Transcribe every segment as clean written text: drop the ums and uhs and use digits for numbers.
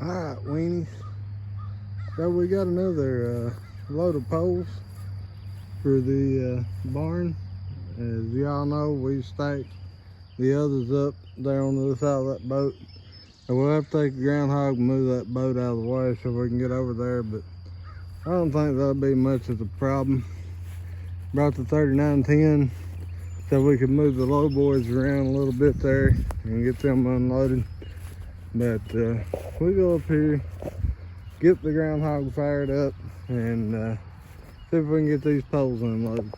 Alright, weenies. So we got another load of poles for the barn. As y'all know, we stacked the others up there on the other side of that boat. And we'll have to take the Groundhog and move that boat out of the way so we can get over there, but I don't think that'll be much of a problem. Brought the 3910 so we could move the low boys around a little bit there and get them unloaded. But we go up here, get the Groundhog fired up, and see if we can get these poles unloaded.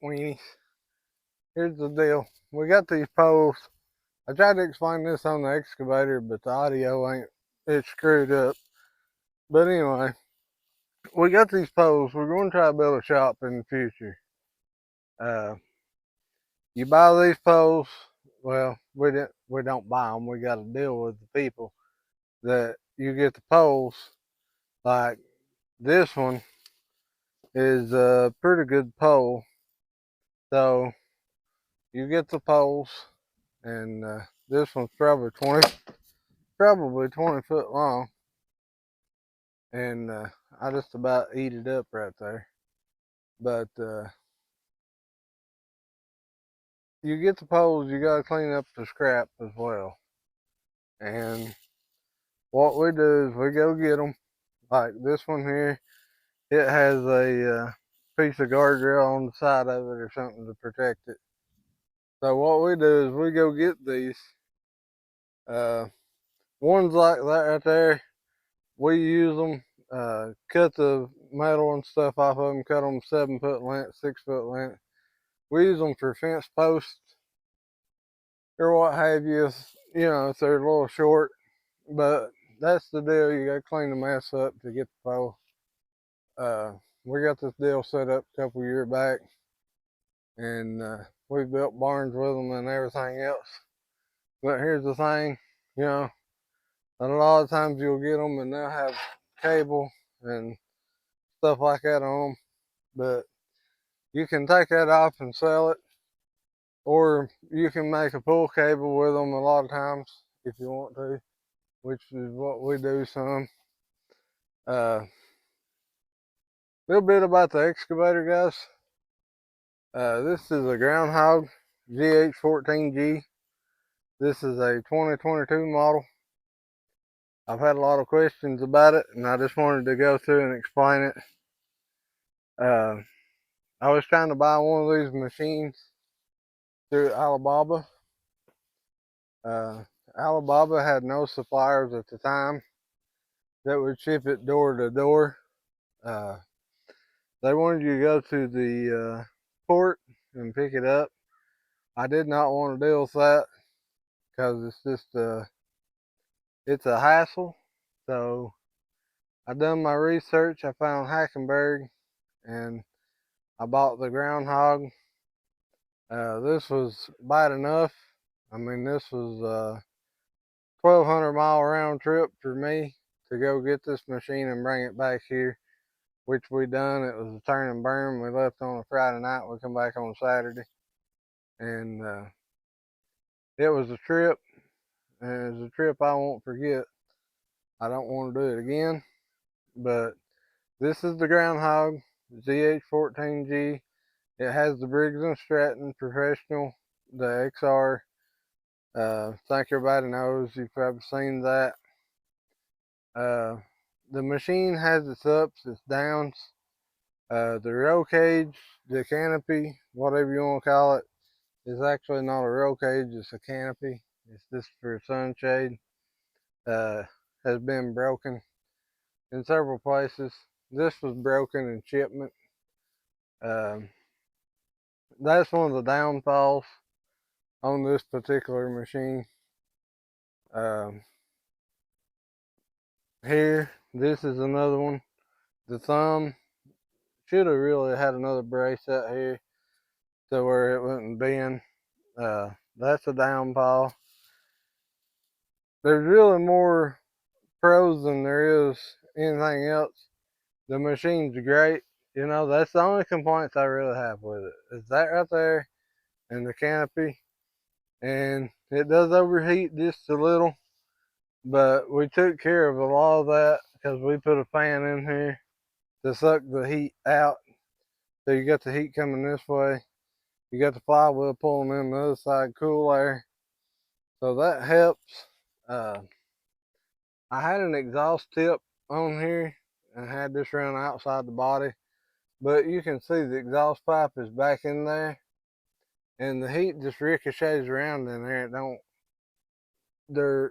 weenies. Here's the deal. We got these poles. I tried to explain this on the excavator, but the audio ain't, it's screwed up. But anyway, we got these poles. We're going to try to build a shop in the future. You buy these poles. Well, we don't buy them. We got to deal with the people that you get the poles. Like this one is a pretty good pole. So you get the poles, and this one's probably 20 foot long, and I just about eat it up right there. But you get the poles, you gotta clean up the scrap as well. And what we do is we go get them. Like this one here, it has a piece of guardrail on the side of it or something to protect it. So what we do is we go get these. Ones like that right there, we use them, cut the metal and stuff off of them, cut them 7 foot length, 6 foot length. We use them for fence posts or what have you, you know, if they're a little short. But that's the deal, you gotta clean the mess up to get the pole. We got this deal set up a couple years back, and we built barns with them and everything else. But here's the thing, you know, and a lot of times you'll get them and they'll have cable and stuff like that on them, but you can take that off and sell it, or you can make a pull cable with them a lot of times if you want to, which is what we do some. A little bit about the excavator, guys. This is a Groundhog GH14G. This is a 2022 model. I've had a lot of questions about it, and I just wanted to go through and explain it. I was trying to buy one of these machines through Alibaba. Alibaba had no suppliers at the time that would ship it door to door. They wanted you to go to the port and pick it up. I did not want to deal with that because it's just it's a hassle. So I done my research. I found Hackenberg, and I bought the Groundhog. This was bad enough. I mean, this was 1,200-mile round trip for me to go get this machine and bring it back here, which we done. It was a turn and burn. We left on a Friday night. We come back on Saturday, and it was a trip, and it was a trip I won't forget. I don't want to do it again, but this is the Groundhog ZH14G. It has the Briggs & Stratton Professional, the XR. I think everybody knows, you've probably seen that. The machine has its ups, its downs. The roll cage, the canopy, whatever you want to call it, is actually not a roll cage, it's a canopy. It's just for sunshade. Has been broken in several places. This was broken in shipment. That's one of the downfalls on this particular machine. Here, this is another one. The thumb should have really had another brace out here to where it wouldn't bend. That's a downfall. There's really more pros than there is anything else. The machine's great. You know, that's the only complaints I really have with it, is that right there and the canopy. And it does overheat just a little, but we took care of a lot of that because we put a fan in here to suck the heat out. So you got the heat coming this way. You got the flywheel pulling in the other side, cool air. So that helps. I had an exhaust tip on here and had this run outside the body, but you can see the exhaust pipe is back in there, and the heat just ricochets around in there. It don't. The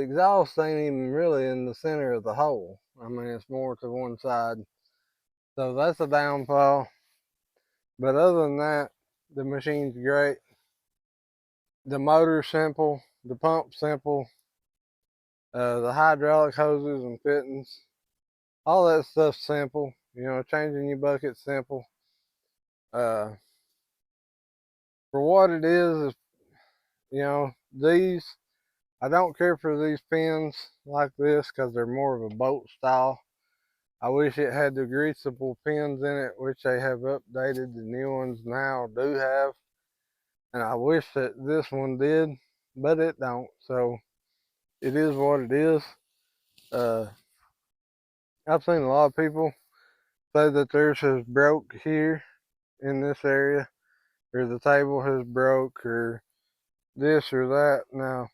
exhaust ain't even really in the center of the hole. I mean, it's more to one side. So that's a downfall. But other than that, the machine's great. The motor's simple, the pump's simple, the hydraulic hoses and fittings, all that stuff's simple. You know, changing your bucket's simple. Uh, for what it is, you know, these, I don't care for these pins like this because they're more of a bolt style. I wish it had the greasable pins in it, which they have updated. The new ones now do have. And I wish that this one did, but it don't. So it is what it is. Uh, I've seen a lot of people say that theirs has broke here in this area, or the table has broke, or this or that. Now,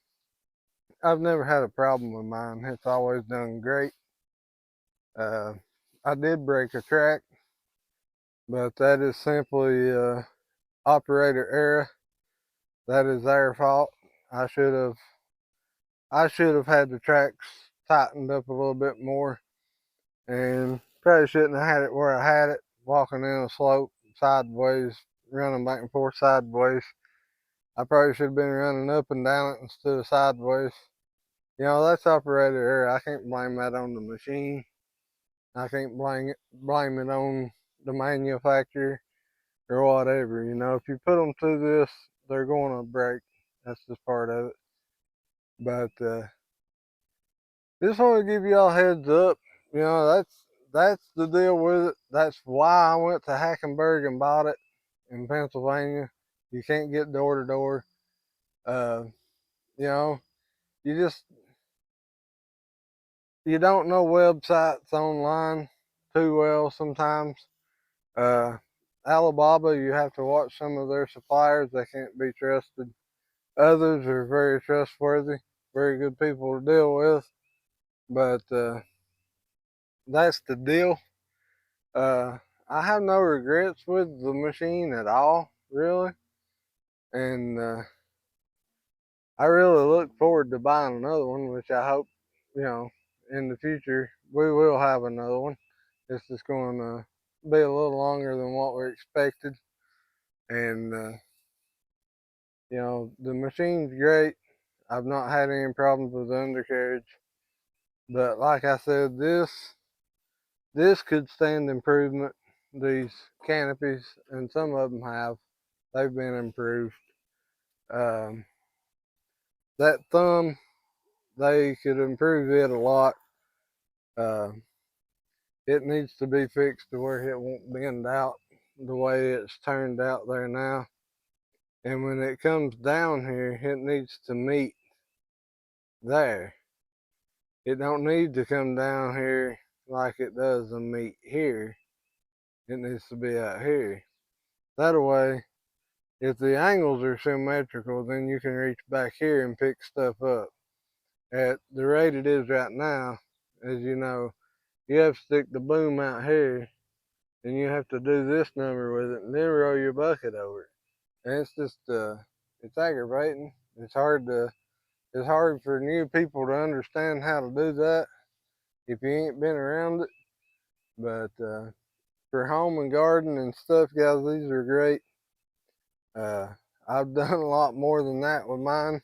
I've never had a problem with mine. It's always done great. Uh, I did break a track, but that is simply operator error. That is their fault. I should have had the tracks tightened up a little bit more, and probably shouldn't have had it where I had it, walking in a slope sideways, running back and forth sideways. I probably should have been running up and down it instead of sideways. You know, that's operator error. I can't blame that on the machine. I can't blame it on the manufacturer or whatever. You know, if you put them through this, they're going to break. That's just part of it. But just want to give y'all a heads up. You know, that's the deal with it. That's why I went to Hackenberg and bought it in Pennsylvania. You can't get door to door. You know, you just you don't know websites online too well sometimes. Uh, Alibaba, you have to watch some of their suppliers. They can't be trusted. Others are very trustworthy, very good people to deal with. But that's the deal. Uh, I have no regrets with the machine at all, really. And I really look forward to buying another one, which I hope, you know, in the future we will have another one. It's just going to be a little longer than what we expected. And, you know, the machine's great. I've not had any problems with the undercarriage. But like I said, this could stand improvement. These canopies, and some of them have, they've been improved. Um, that thumb, they could improve it a lot. Uh, it needs to be fixed to where it won't bend out the way it's turned out there now. And when it comes down here, it needs to meet there. It don't need to come down here like it does and meet here. It needs to be out here. That way, if the angles are symmetrical, then you can reach back here and pick stuff up. At the rate it is right now, as you know, you have to stick the boom out here, and you have to do this number with it, and then roll your bucket over it. And it's just, it's aggravating. It's hard for new people to understand how to do that if you ain't been around it. But for home and garden and stuff, guys, these are great. Uh, I've done a lot more than that with mine.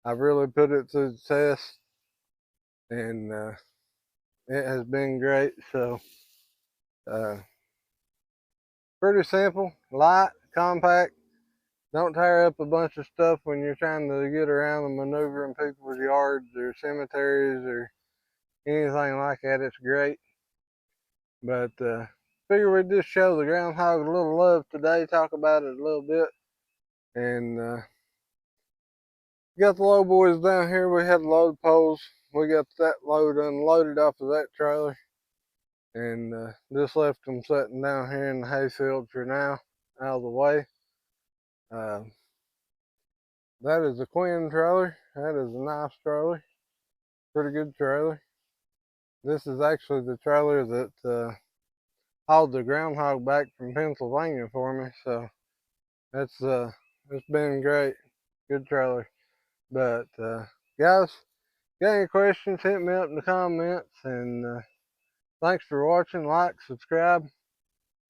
I've really put it to the test, and it has been great. So, uh, pretty simple, light, compact. Don't tear up a bunch of stuff when you're trying to get around and maneuver in people's yards or cemeteries or anything like that. It's great. But figure we'd just show the groundhog a little love today, talk about it a little bit. And got the low boys down here. We had load poles. We got that load unloaded off of that trailer. And just left them sitting down here in the hayfield for now, out of the way. Uh, that is a Quinn trailer. That is a nice trailer. Pretty good trailer. This is actually the trailer that hauled the groundhog back from Pennsylvania for me. So that's it's been great. Good trailer. But guys, got any questions, hit me up in the comments. And thanks for watching. Like, subscribe.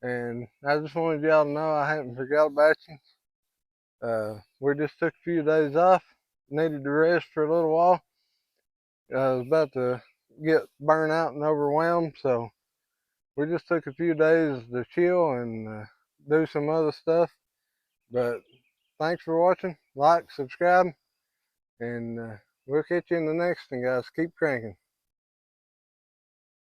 And I just wanted y'all to know I hadn't forgot about you. We just took a few days off, needed to rest for a little while. I was about to get burnt out and overwhelmed, so we just took a few days to chill and do some other stuff. But thanks for watching. Like, subscribe, and we'll catch you in the next one, guys. Keep cranking.